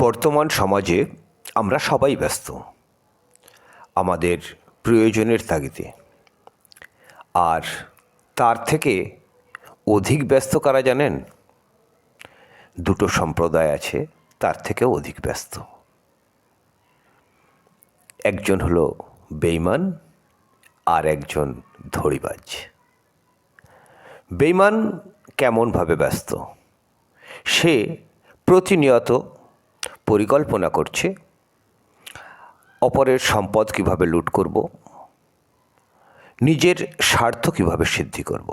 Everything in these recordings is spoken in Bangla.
বর্তমান সমাজে আমরা সবাই ব্যস্ত আমাদের প্রয়োজনের তাগিদে। আর তার থেকে অধিক ব্যস্ত কারা জানেন? দুটো সম্প্রদায় আছে তার থেকেও অধিক ব্যস্ত। একজন হলো বেঈমান আর একজন ধড়িবাজ। বেঈমান কেমনভাবে ব্যস্ত? সে প্রতিনিয়ত পরিকল্পনা করছে অপরের সম্পদ কিভাবে লুট করব, নিজের স্বার্থ কিভাবে সিদ্ধি করব।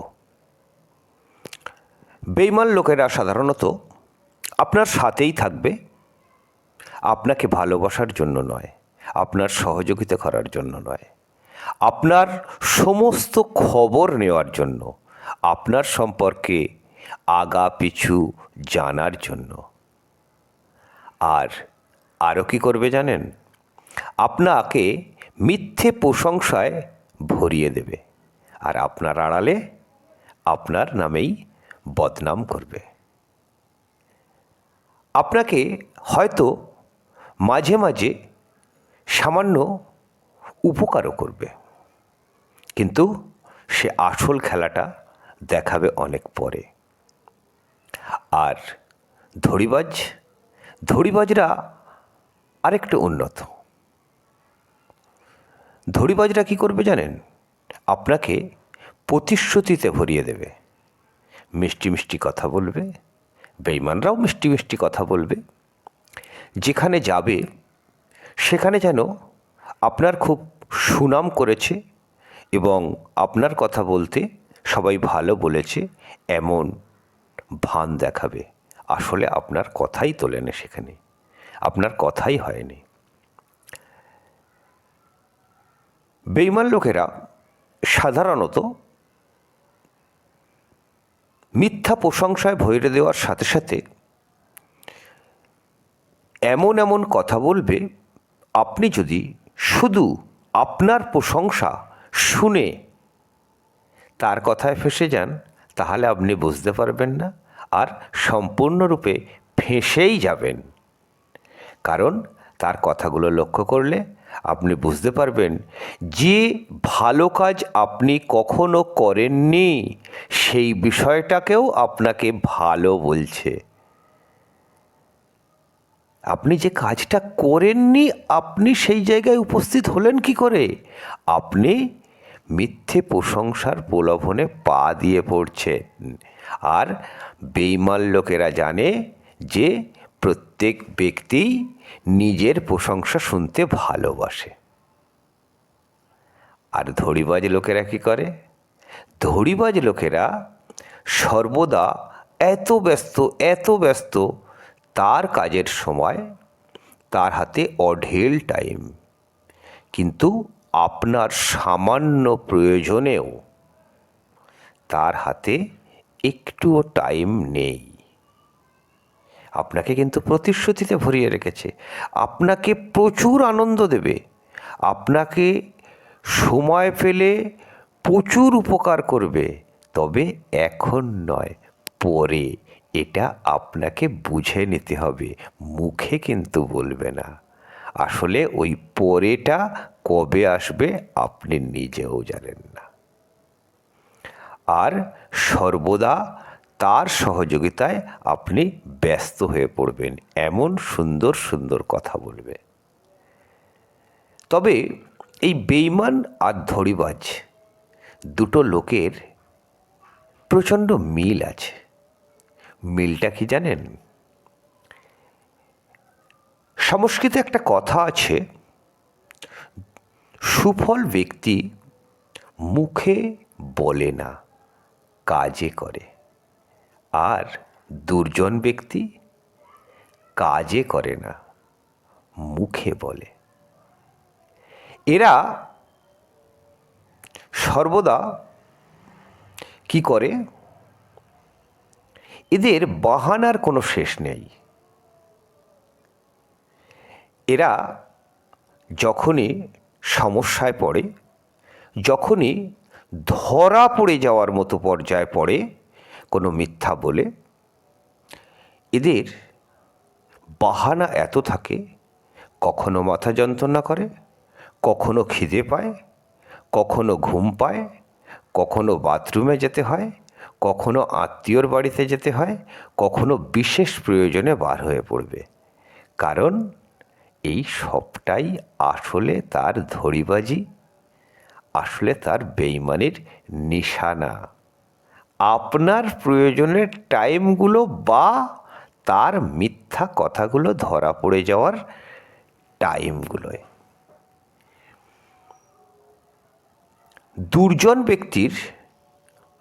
বেঈমান লোকেরা সাধারণত আপনার সাথেই থাকবে, আপনাকে ভালোবাসার জন্য নয়, আপনার সহযোগিতা করার জন্য নয়, আপনার সমস্ত খবর নেওয়ার জন্য, আপনার সম্পর্কে আগা পিছু জানার জন্য। আর আরও কী করবে জানেন? আপনাকে মিথ্যে প্রশংসায় ভরিয়ে দেবে আর আপনার আড়ালে আপনার নামেই বদনাম করবে। আপনাকে হয়তো মাঝে মাঝে সামান্য উপকারও করবে, কিন্তু সে আসল খেলাটা দেখাবে অনেক পরে। আর ধড়িবাজরা আরেকটু উন্নত। ধড়িবাজরা কী করবে জানেন? আপনাকে প্রতিশ্রুতিতে ভরিয়ে দেবে, মিষ্টি মিষ্টি কথা বলবে। বেঈমানরাও মিষ্টি মিষ্টি কথা বলবে। যেখানে যাবে সেখানে যেন আপনার খুব সুনাম করেছে এবং আপনার কথা বলতে সবাই ভালো বলেছে এমন ভান দেখাবে। আসলে আপনার কথাই তোলেনি, সেখানে আপনার কথাই হয়নি। বেঈমান লোকেরা সাধারণত মিথ্যা প্রশংসায় ভরে দেওয়ার সাথে সাথে এমন এমন কথা বলবে, আপনি যদি শুধু আপনার প্রশংসা শুনে তার কথায় ফেঁসে যান তাহলে আপনি বুঝতে পারবেন না, আর সম্পূর্ণরূপে ফেঁসেই যাবেন। কারণ তার কথাগুলো লক্ষ্য করলে আপনি বুঝতে পারবেন যে ভালো কাজ আপনি কখনো করেননি সেই বিষয়টাকেও আপনাকে ভালো বলছে। আপনি যে কাজটা করেননি আপনি সেই জায়গায় উপস্থিত হলেন কি করে? আপনি মিথ্যে প্রশংসার প্রলোভনে পা দিয়ে পড়ছেন। আর বেঈমান লোকেরা জানে যে প্রত্যেক ব্যক্তি নিজের প্রশংসা শুনতে ভালোবাসে। আর ধড়িবাজ লোকেরা কী করে? ধড়িবাজ লোকেরা সর্বদা এত ব্যস্ত তার কাজের সময় তার হাতে অঢেল টাইম, কিন্তু আপনার সামান্য প্রয়োজনেও তার হাতে একটুও টাইম নেই। আপনাকে কিন্তু প্রতিশ্রুতিতে ভরিয়ে রেখেছে, আপনাকে প্রচুর আনন্দ দেবে, আপনাকে সময় পেলে প্রচুর উপকার করবে, তবে এখন নয়, পরে। এটা আপনাকে বুঝে নিতে হবে, মুখে কিন্তু বলবে না। আসলে ওই পরেটা কবে আসবে আপনি নিজেও জানেন না। আর সর্বদা তার সহযোগিতায় আপনি ব্যস্ত হয়ে পড়বেন, এমন সুন্দর সুন্দর কথা বলবে। তবে এই বেঈমান আর ধড়িবাজ দুটো লোকের প্রচণ্ড মিল আছে। মিলটা কি জানেন? সংস্কৃতে একটা কথা আছে, সুফল ব্যক্তি মুখে বলে না, কাজে করে। আর দুর্জন ব্যক্তি কাজে করে না, মুখে বলে। এরা সর্বদা কি করে? এদের বাহানার কোনো শেষ নেই। এরা যখনই সমস্যায় পড়ে, যখনই ধরা পড়ে যাওয়ার মতো পর্যায়ে পড়ে কোনো মিথ্যা বলে, এদের বাহানা এত থাকে, কখনো মাথা যন্ত্রণা করে, কখনো খিদে পায়, কখনো ঘুম পায়, কখনো বাথরুমে যেতে হয়, কখনো আত্মীয়র বাড়িতে যেতে হয়, কখনো বিশেষ প্রয়োজনে বার হয়ে পড়বে। কারণ এই সবটাই আসলে তার ধড়িবাজি, আসলে তার বেইমানির নিশানা। আপনার প্রয়োজনের টাইমগুলো বা তার মিথ্যা কথাগুলো ধরা পড়ে যাওয়ার টাইমগুলোয়। দুর্জন ব্যক্তির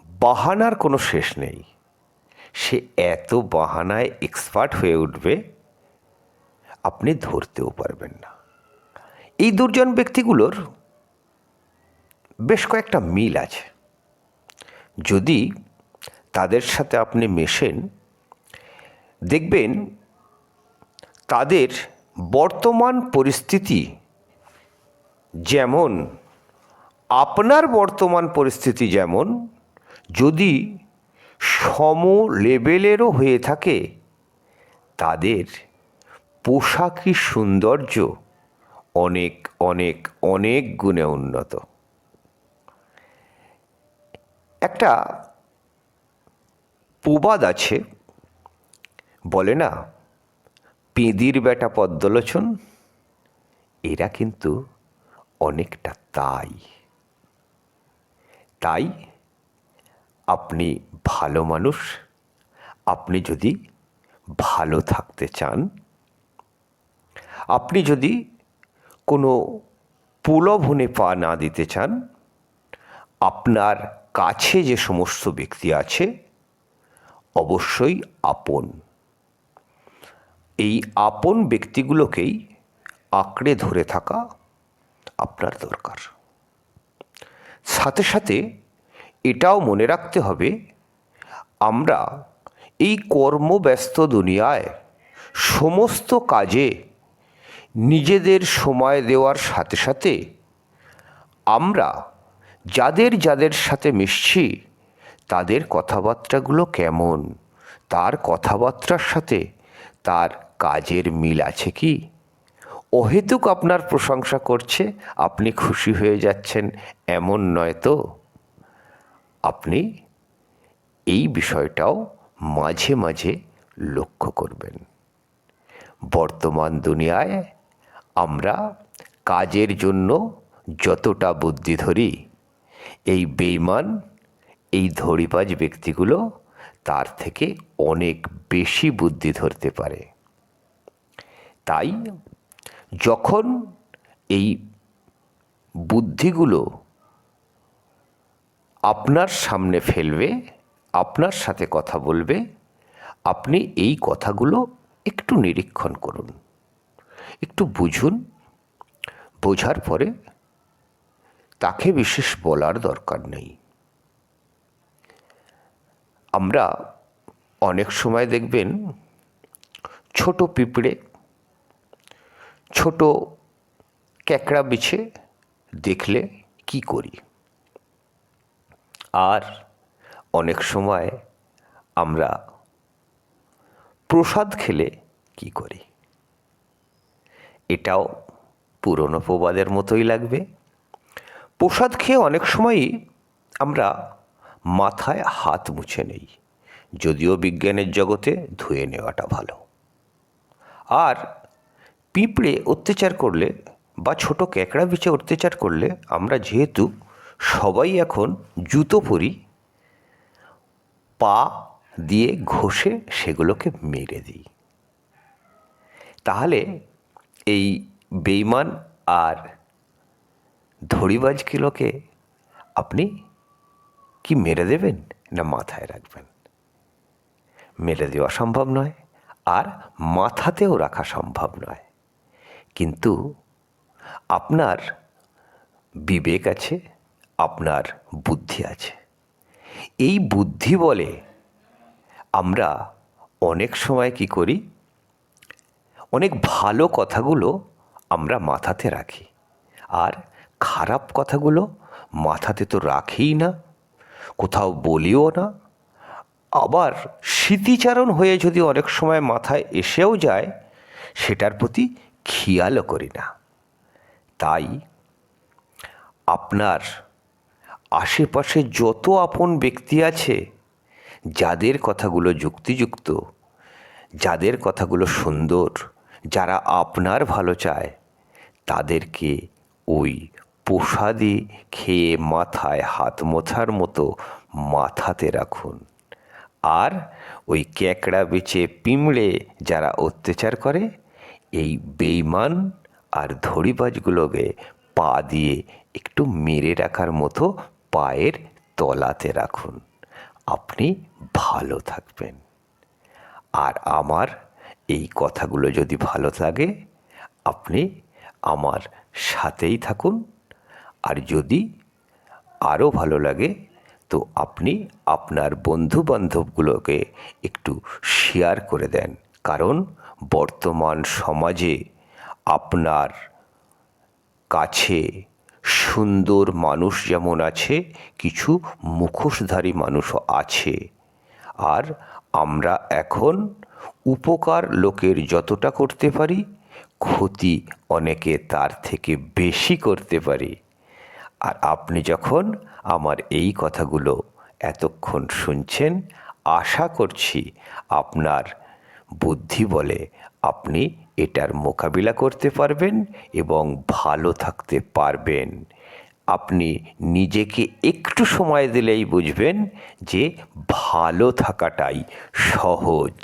বাহানার কোনো শেষ নেই। সে এত বাহানায় এক্সপার্ট হয়ে উঠবে, আপনি ধরতেও পারবেন না। এই দুর্জন ব্যক্তিগুলোর বেশ কয়েকটা মিল আছে। যদি তাদের সাথে আপনি মেশেন, দেখবেন তাদের বর্তমান পরিস্থিতি যেমন, আপনার বর্তমান পরিস্থিতি যেমন, যদি সম লেভেলেরও হয়ে থাকে, তাদের পোশাকি সৌন্দর্য অনেক অনেক অনেক গুণে উন্নত। একটা প্রবাদ আছে, বলে না, পেঁদির বেটা পদ্মলোচন। এরা কিন্তু অনেকটা তাই। তাই আপনি ভালো মানুষ, আপনি যদি ভালো থাকতে চান, আপনি যদি কোনো প্রলোভনে পা না দিতে চান, আপনার কাছে যে সমস্ত ব্যক্তি আছে অবশ্যই আপন, এই আপন ব্যক্তিগুলোকেই আঁকড়ে ধরে থাকা আপনার দরকার। সাথে সাথে এটাও মনে রাখতে হবে, আমরা এই কর্মব্যস্ত দুনিয়ায় সমস্ত কাজে নিজেদের সময় দেওয়ার সাথে সাথে আমরা যাদের যাদের সাথে মিশছি তাদের কথাবার্তাগুলো কেমন, তার কথাবার্তার সাথে তার কাজের মিল আছে কি? অহেতুক আপনার প্রশংসা করছে, আপনি খুশি হয়ে যাচ্ছেন, এমন নয় তো? আপনি এই বিষয়টাও মাঝে মাঝে লক্ষ্য করবেন। বর্তমান দুনিয়ায় আমরা কাজের জন্য যতটা বুদ্ধি ধরি, এই বেইমান, এই ধড়িবাজ ব্যক্তিগুলো তার থেকে অনেক বেশি বুদ্ধি ধরতে পারে। তাই যখন এই বুদ্ধিগুলো আপনার সামনে ফেলবে, আপনার সাথে কথা বলবে, আপনি এই কথাগুলো একটু নিরীক্ষণ করুন, একটু বুঝুন। বোঝার পরে তাকে বিশেষ বলার দরকার নেই। আমরা অনেক সময় দেখবেন ছোট পিঁপড়ে, ছোট ক্যাকড়া বিছে দেখলে কি করি, আর অনেক সময় আমরা প্রসাদ খেলে কি করি। এটাও পুরনো প্রবাদের মতোই লাগবে। প্রসাদ খেয়ে অনেক সময়ই আমরা মাথায় হাত মুছে নেই, যদিও বিজ্ঞানের জগতে ধুয়ে নেওয়াটা ভালো। আর পিঁপড়ে অত্যাচার করলে বা ছোট ক্যাকড়া বিছে অত্যাচার করলে আমরা যেহেতু সবাই এখন জুতো পরি, পা দিয়ে ঘষে সেগুলোকে মেরে দিই। তাহলে এই বেইমান আর ধড়িবাজগুলোকে আপনি কি মেরে দেবেন না মাথায় রাখবেন? মেরে দেওয়া সম্ভব নয়, আর মাথাতেও রাখা সম্ভব নয়। কিন্তু আপনার বিবেক আছে, আপনার বুদ্ধি আছে। এই বুদ্ধি বলে আমরা অনেক সময় কি করি, অনেক ভালো কথাগুলো আমরা মাথাতে রাখি, আর খারাপ কথাগুলো মাথাতে তো রাখিই না, কোথাও বলিও না। আবার স্মৃতিচারণ হয়ে যদি অনেক সময় মাথায় এসেও যায়, সেটার প্রতি খেয়ালও করি না। তাই আপনার আশেপাশে যত আপন ব্যক্তি আছে, যাদের কথাগুলো যুক্তিযুক্ত, যাদের কথাগুলো সুন্দর, যারা আপনার ভালো চায়, তাদেরকে ওই প্রসাদে খেয়ে মাথায় হাত মোছার মতো মাথাতে রাখুন। আর ওই ক্যাকড়া বেচে পিঁমড়ে যারা অত্যাচার করে, এই বেইমান আর ধড়িবাজগুলোকে পা দিয়ে একটু মেরে রাখার মতো পায়ের তলাতে রাখুন। আপনি ভালো থাকবেন। আর আমার এই কথাগুলো যদি ভালো লাগে, আপনি আমার সাথেই থাকুন। আর যদি আরও ভালো লাগে, তো আপনি আপনার বন্ধুবান্ধবগুলোকে একটু শেয়ার করে দেন। কারণ বর্তমান সমাজে আপনার কাছে সুন্দর মানুষ যেমন আছে, কিছু মুখোশধারী মানুষও আছে। আর আমরা এখন উপকার লোকের যতটা করতে পারি, ক্ষতি অনেকে তার থেকে বেশি করতে পারি। আর আপনি যখন আমার এই কথাগুলো এতক্ষণ শুনছেন, আশা করছি আপনার বুদ্ধি বলে আপনি এটার মোকাবিলা করতে পারবেন এবং ভালো থাকতে পারবেন। আপনি নিজেকে একটু সময় দিলেই বুঝবেন যে ভালো থাকাটাই সহজ।